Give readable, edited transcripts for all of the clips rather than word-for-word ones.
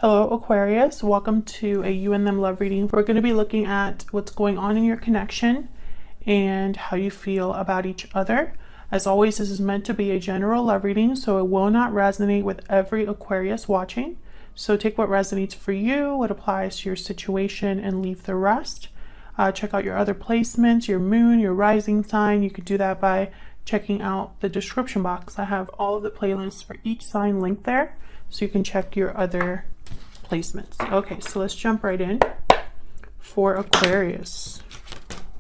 Hello Aquarius, welcome to a you and them love reading. We're going to be looking at what's going on in your connection and how you feel about each other. As always, this is meant to be a general love reading, so it will not resonate with every Aquarius watching. So take what resonates for you, what applies to your situation, and leave the rest. Check out your other placements, your moon, your rising sign. You could do that by checking out the description box. I have all of the playlists for each sign linked there, so you can check your other placements. Okay, so let's jump right in for Aquarius.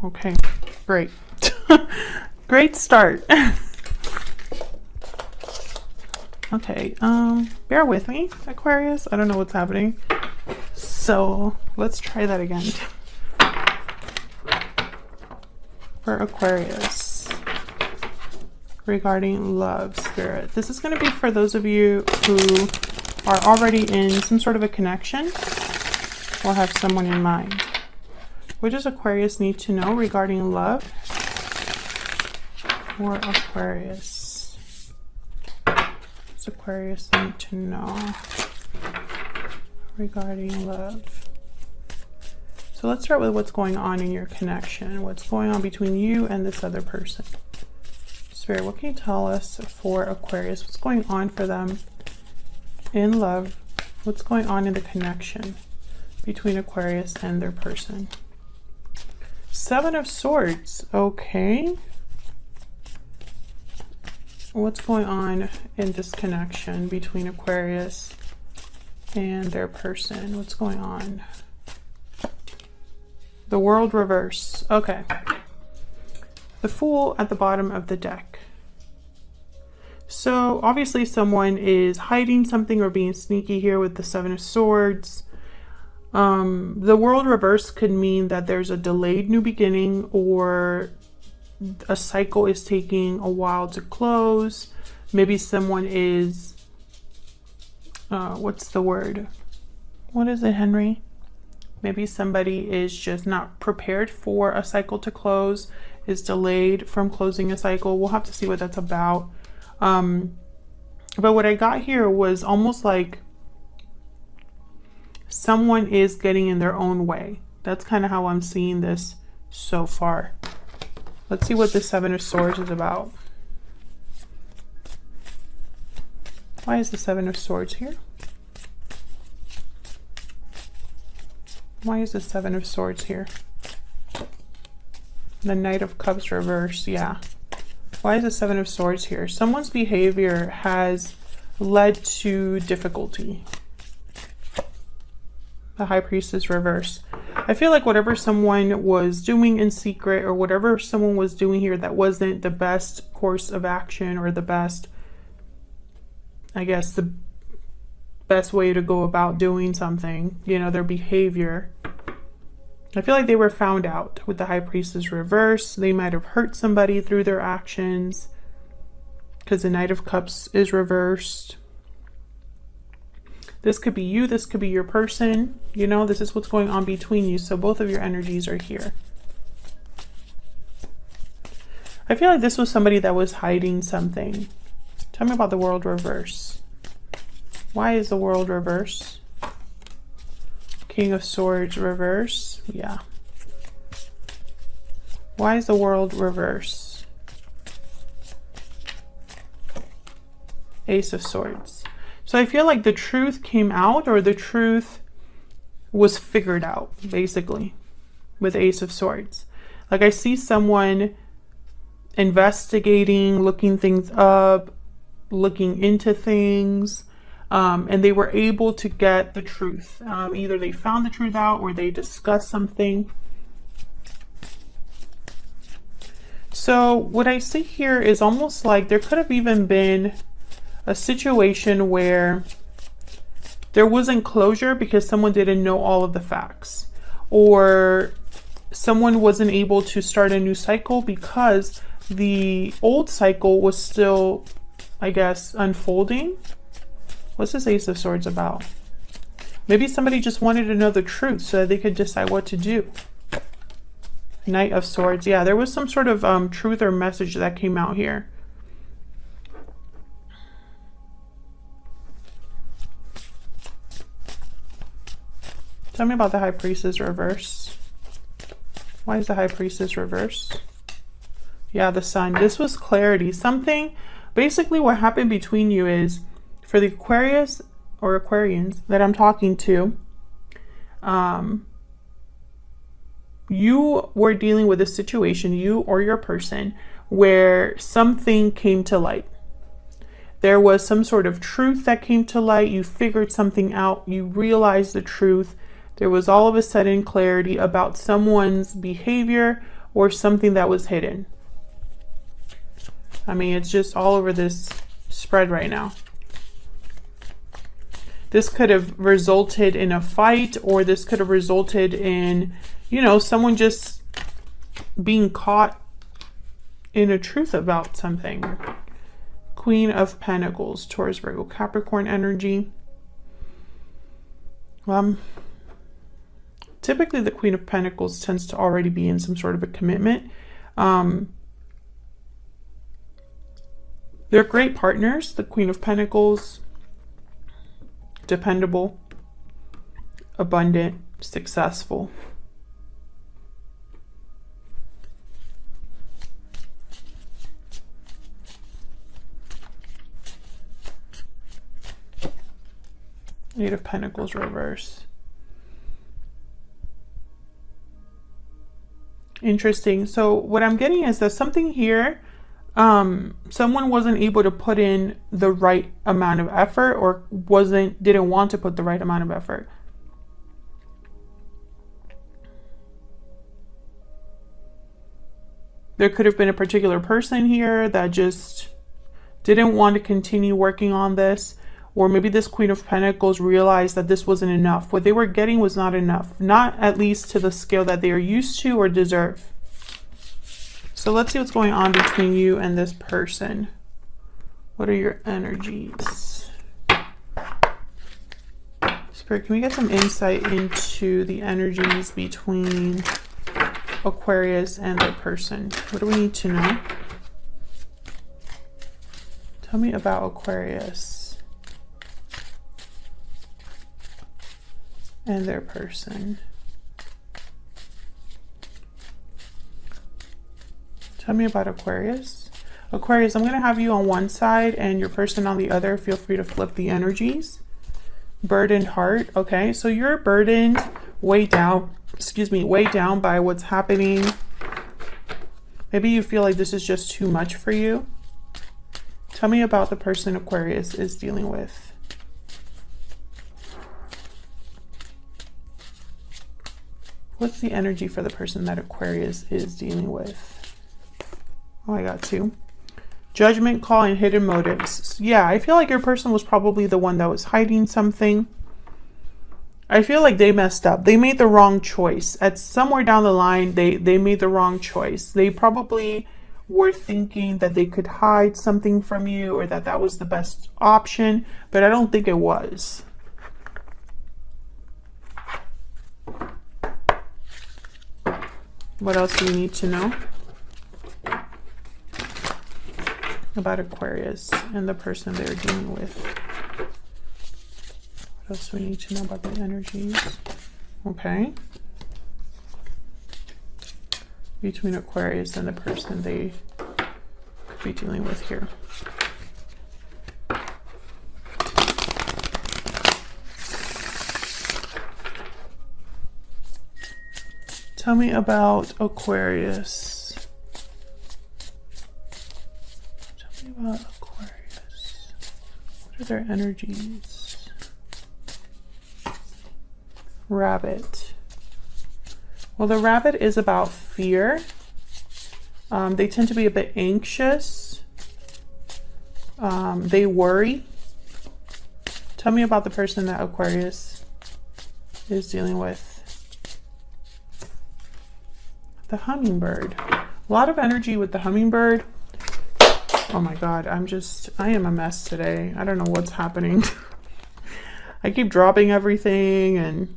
Okay, great. Great start. Okay, bear with me, Aquarius. I don't know what's happening. So let's try that again. For Aquarius, regarding love, spirit. This is going to be for those of you who are already in some sort of a connection or have someone in mind. What does Aquarius need to know regarding love for Aquarius? What does Aquarius need to know regarding love? So let's start with what's going on in your connection. What's going on between you and this other person? Spirit, what can you tell us for Aquarius? What's going on for them in love? What's going on in the connection between Aquarius and their person? Seven of Swords. Okay. What's going on in this connection between Aquarius and their person? What's going on? The World reverse. Okay. The Fool at the bottom of the deck. So obviously someone is hiding something or being sneaky here with the Seven of Swords. The World reverse could mean that there's a delayed new beginning, or a cycle is taking a while to close. Maybe someone is, what's the word? What is it, Henry? Maybe somebody is just not prepared for a cycle to close, is delayed from closing a cycle. We'll have to see what that's about. But what I got here was almost like someone is getting in their own way. That's kind of how I'm seeing this so far. Let's see what the Seven of Swords is about. Why is the Seven of Swords here? Why is the Seven of Swords here? The Knight of Cups reverse, yeah. Why is the Seven of Swords here? Someone's behavior has led to difficulty. The High Priestess reverse. I feel like whatever someone was doing in secret, or whatever someone was doing here that wasn't the best course of action, or the best, I guess, the best way to go about doing something, you know, their behavior. I feel like they were found out with the High Priestess reverse. They might have hurt somebody through their actions because the Knight of Cups is reversed. This could be you. This could be your person. You know, this is what's going on between you. So both of your energies are here. I feel like this was somebody that was hiding something. Tell me about the World reverse. Why is the World reverse? King of Swords reverse. Yeah. Why is the World reverse? Ace of Swords. So I feel like the truth came out, or the truth was figured out, basically, with Ace of Swords. Like, I see someone investigating, looking things up, looking into things. And they were able to get the truth. Either they found the truth out, or they discussed something. So what I see here is almost like there could have even been a situation where there wasn't closure because someone didn't know all of the facts, or someone wasn't able to start a new cycle because the old cycle was still, I guess, unfolding. What's this Ace of Swords about? Maybe somebody just wanted to know the truth so that they could decide what to do. Knight of Swords. Yeah, there was some sort of truth or message that came out here. Tell me about the High Priestess reverse. Why is the High Priestess reverse? Yeah, the Sun. This was clarity. Something, basically what happened between you is, for the Aquarius or Aquarians that I'm talking to, you were dealing with a situation, you or your person, where something came to light. There was some sort of truth that came to light. You figured something out. You realized the truth. There was all of a sudden clarity about someone's behavior or something that was hidden. I mean, it's just all over this spread right now. This could have resulted in a fight, or this could have resulted in, you know, someone just being caught in a truth about something. Queen of Pentacles, Taurus, Virgo, Capricorn energy. Typically the Queen of Pentacles tends to already be in some sort of a commitment. They're great partners. The Queen of Pentacles, dependable, abundant, successful. Eight of Pentacles reverse. Interesting. So what I'm getting is that something here, someone wasn't able to put in the right amount of effort, or didn't want to put the right amount of effort. There could have been a particular person here that just didn't want to continue working on this. Or maybe this Queen of Pentacles realized that this wasn't enough. What they were getting was not enough. Not at least to the scale that they are used to or deserve. So let's see what's going on between you and this person. What are your energies? Spirit, can we get some insight into the energies between Aquarius and their person? What do we need to know? Tell me about Aquarius and their person. Tell me about Aquarius. Aquarius, I'm going to have you on one side and your person on the other. Feel free to flip the energies. Burdened heart. Okay, so you're burdened, weighed down, weighed down by what's happening. Maybe you feel like this is just too much for you. Tell me about the person Aquarius is dealing with. What's the energy for the person that Aquarius is dealing with? Oh, I got two. Judgment call and hidden motives. Yeah, I feel like your person was probably the one that was hiding something. I feel like they messed up. They made the wrong choice. At somewhere down the line, they made the wrong choice. They probably were thinking that they could hide something from you, or that was the best option, but I don't think it was. What else do we need to know about Aquarius and the person they're dealing with? What else do we need to know about the energies? Okay. Between Aquarius and the person they could be dealing with here. Tell me about Aquarius. Tell me about Aquarius. What are their energies? Rabbit. Well, the rabbit is about fear. They tend to be a bit anxious. They worry. Tell me about the person that Aquarius is dealing with. The hummingbird. A lot of energy with the hummingbird. Oh my God, I am a mess today. I don't know what's happening. I keep dropping everything and...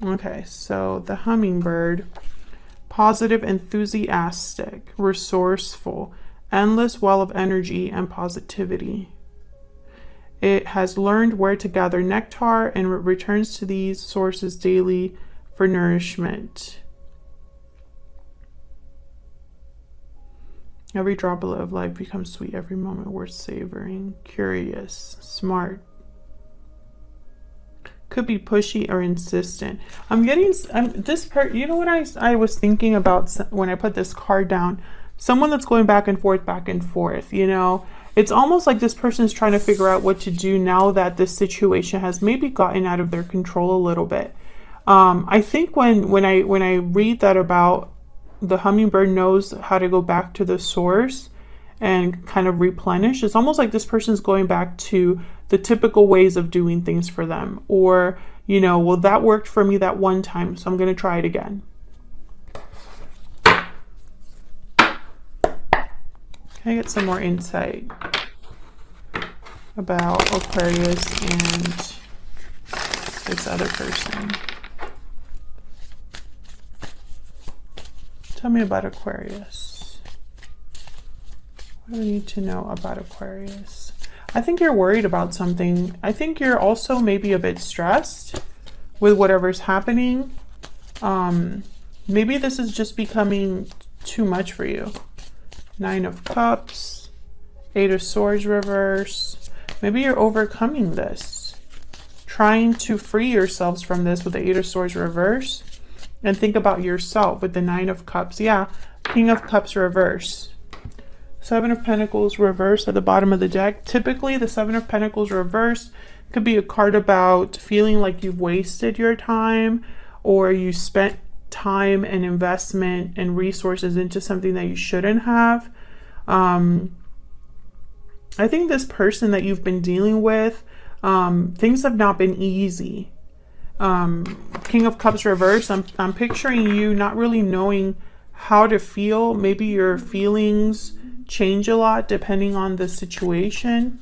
Okay, so the hummingbird. Positive, enthusiastic, resourceful, endless well of energy and positivity. It has learned where to gather nectar and returns to these sources daily for nourishment. Every droplet of life becomes sweet, every moment worth savoring. Curious, smart. Could be pushy or insistent. I'm getting you know what I was thinking about when I put this card down? Someone that's going back and forth, you know? It's almost like this person is trying to figure out what to do now that this situation has maybe gotten out of their control a little bit. I think when I read that about the hummingbird knows how to go back to the source and kind of replenish, it's almost like this person's going back to the typical ways of doing things for them. Or, you know, well, that worked for me that one time, so I'm going to try it again. Can I get some more insight about Aquarius and this other person? Tell me about Aquarius. What do I need to know about Aquarius? I think you're worried about something. I think you're also maybe a bit stressed with whatever's happening. Maybe this is just becoming too much for you. 9 of Cups, 8 of Swords reverse. Maybe you're overcoming this, trying to free yourselves from this with the 8 of Swords reverse. And think about yourself with the 9 of Cups. Yeah, King of Cups reverse. 7 of Pentacles reverse at the bottom of the deck. Typically, the 7 of Pentacles reverse could be a card about feeling like you've wasted your time, or you spent time and investment and resources into something that you shouldn't have. I think this person that you've been dealing with, things have not been easy. King of Cups reverse, I'm picturing you not really knowing how to feel. Maybe your feelings change a lot depending on the situation.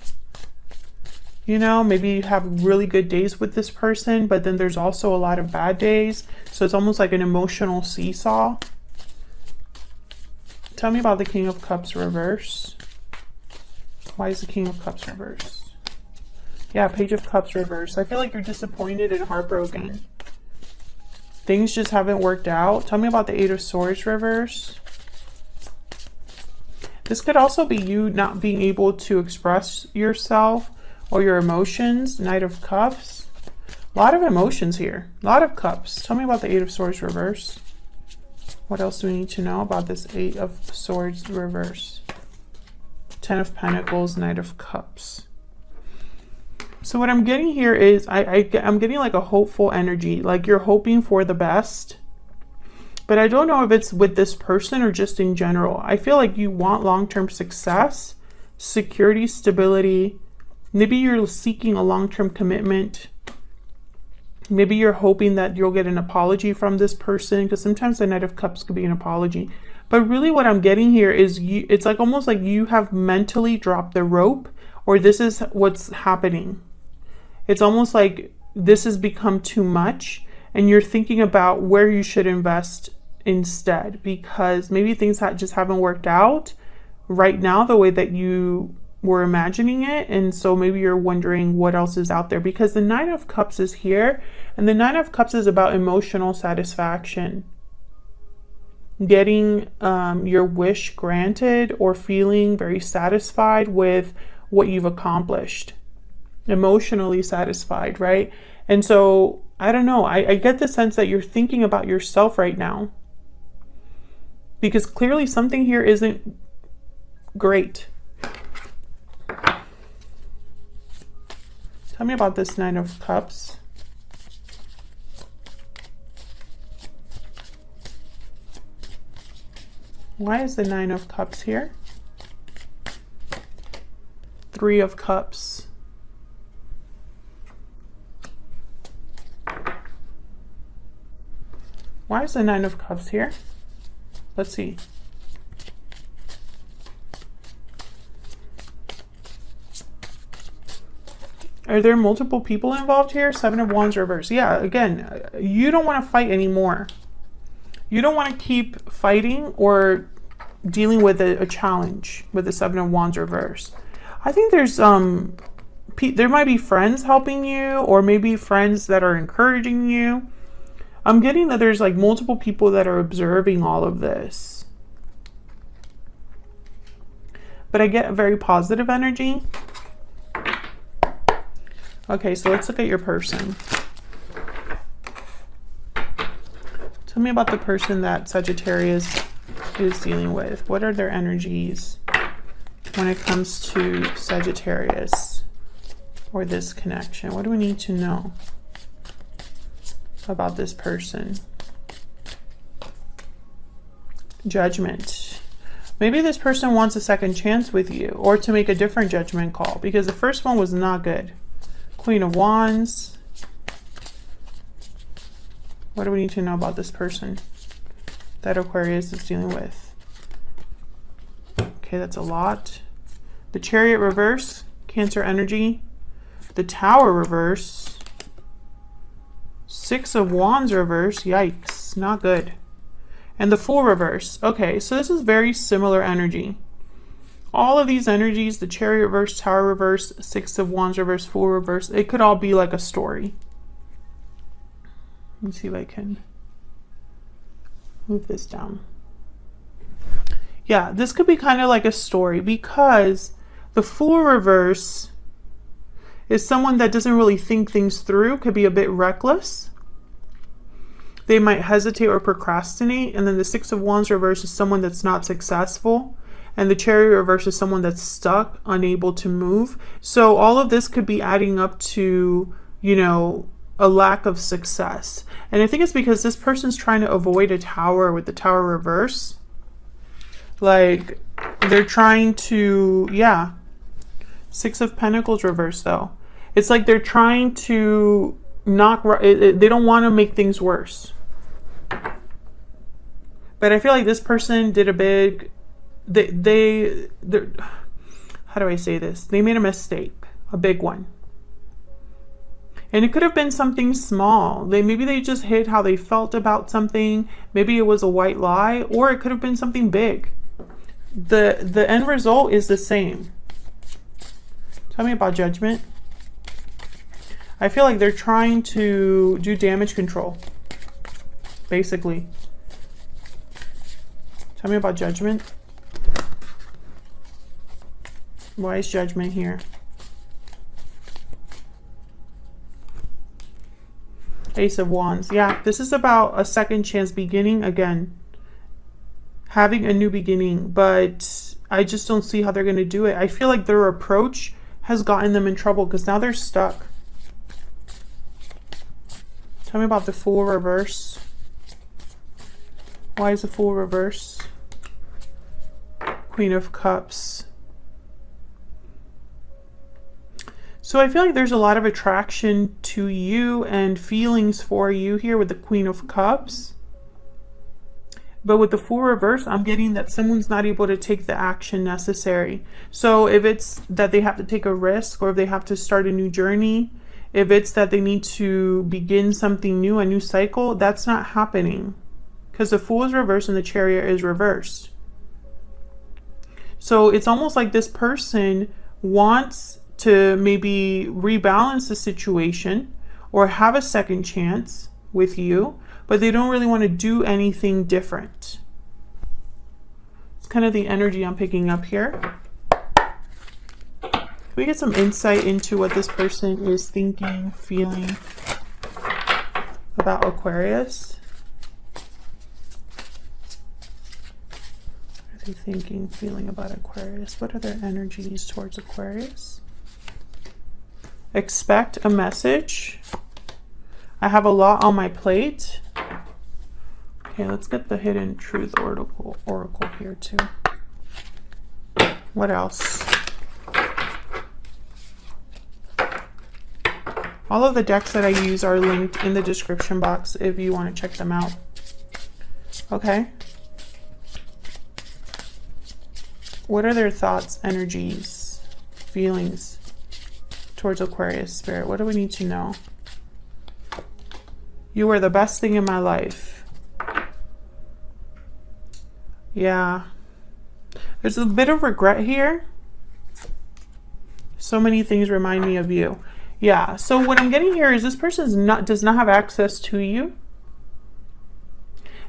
You know, maybe you have really good days with this person, but then there's also a lot of bad days. So it's almost like an emotional seesaw. Tell me about the King of Cups reverse. Why is the King of Cups reverse? Yeah, Page of Cups reverse. I feel like you're disappointed and heartbroken. Things just haven't worked out. Tell me about the 8 of Swords reverse. This could also be you not being able to express yourself or your emotions. Knight of Cups. A lot of emotions here. A lot of cups. Tell me about the 8 of Swords reverse. What else do we need to know about this 8 of Swords reverse? 10 of Pentacles, Knight of Cups. So what I'm getting here is I'm getting like a hopeful energy, like you're hoping for the best. But I don't know if it's with this person or just in general. I feel like you want long-term success, security, stability. Maybe you're seeking a long-term commitment. Maybe you're hoping that you'll get an apology from this person, because sometimes the Knight of Cups could be an apology. But really what I'm getting here is it's like almost like you have mentally dropped the rope, or this is what's happening. It's almost like this has become too much and you're thinking about where you should invest instead, because maybe things just haven't worked out right now the way that you were imagining it. And so maybe you're wondering what else is out there, because the 9 of Cups is here, and the 9 of Cups is about emotional satisfaction, getting your wish granted, or feeling very satisfied with what you've accomplished, emotionally satisfied, right? And so I don't know, I get the sense that you're thinking about yourself right now, because clearly something here isn't great. Tell me about this 9 of Cups. Why is the 9 of Cups here? 3 of Cups. Why is the 9 of Cups here? Let's see. Are there multiple people involved here? 7 of Wands reverse. Yeah, again, you don't want to fight anymore. You don't want to keep fighting or dealing with a challenge with the 7 of Wands reverse. I think there's there might be friends helping you, or maybe friends that are encouraging you. I'm getting that there's like multiple people that are observing all of this. But I get a very positive energy. Okay, so let's look at your person. Tell me about the person that Sagittarius is dealing with. What are their energies when it comes to Sagittarius or this connection? What do we need to know about this person? Judgment. Maybe this person wants a second chance with you, or to make a different judgment call, because the first one was not good. Queen of Wands. What do we need to know about this person that Aquarius is dealing with? Okay, that's a lot. The Chariot reverse, Cancer energy. The Tower reverse. Six of Wands reverse, yikes, not good. And the Fool reverse. Okay, so this is very similar energy. All of these energies, the Chariot reverse, Tower reverse, Six of Wands reverse, Fool reverse, it could all be like a story. Let me see if I can move this down. Yeah, this could be kind of like a story, because the Fool reverse is someone that doesn't really think things through, could be a bit reckless. They might hesitate or procrastinate. And then the Six of Wands reverse is someone that's not successful. And the Chariot reverse is someone that's stuck, unable to move. So all of this could be adding up to, you know, a lack of success. And I think it's because this person's trying to avoid a Tower with the Tower reverse. Like, they're trying to, yeah. Six of Pentacles reverse, though. It's like they're trying to they don't want to make things worse. But I feel like this person did a big, how do I say this? They made a mistake, a big one. And it could have been something small. Maybe they just hid how they felt about something. Maybe it was a white lie, or it could have been something big. The end result is the same. Tell me about Judgment. I feel like they're trying to do damage control, basically. Tell me about Judgment. Why is Judgment here? Ace of Wands. Yeah, this is about a second chance beginning again. Having a new beginning, but I just don't see how they're going to do it. I feel like their approach has gotten them in trouble because now they're stuck. Tell me about the Fool reverse. Why is the Fool reverse? Queen of Cups. So I feel like there's a lot of attraction to you and feelings for you here with the Queen of Cups. But with the Fool reverse, I'm getting that someone's not able to take the action necessary. So if it's that they have to take a risk, or if they have to start a new journey, if it's that they need to begin something new, a new cycle, that's not happening. Because the Fool is reversed and the Chariot is reversed. So it's almost like this person wants to maybe rebalance the situation or have a second chance with you, but they don't really want to do anything different. It's kind of the energy I'm picking up here. Can we get some insight into what this person is thinking, feeling about Aquarius? What are they thinking, feeling about Aquarius? What are their energies towards Aquarius? Expect a message. I have a lot on my plate. Okay, let's get the Hidden Truth Oracle here too. What else? All of the decks that I use are linked in the description box if you want to check them out. Okay. What are their thoughts, energies, feelings towards Aquarius spirit? What do we need to know? You were the best thing in my life. Yeah. There's a bit of regret here. So many things remind me of you. Yeah, so what I'm getting here is this person does not have access to you.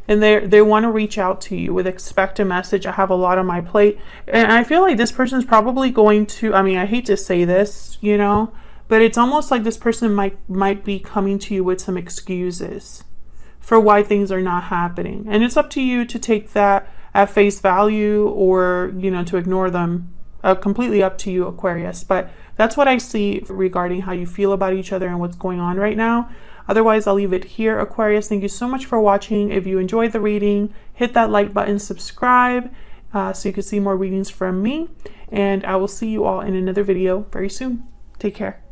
And they want to reach out to you with expect a message. I have a lot on my plate. And I feel like this person's probably going to, I mean, I hate to say this, you know, but it's almost like this person might be coming to you with some excuses for why things are not happening. And it's up to you to take that at face value or, you know, to ignore them. Completely up to you, Aquarius. But that's what I see regarding how you feel about each other and what's going on right now. Otherwise, I'll leave it here, Aquarius. Thank you so much for watching. If you enjoyed the reading, hit that like button, subscribe, so you can see more readings from me. And I will see you all in another video very soon. Take care.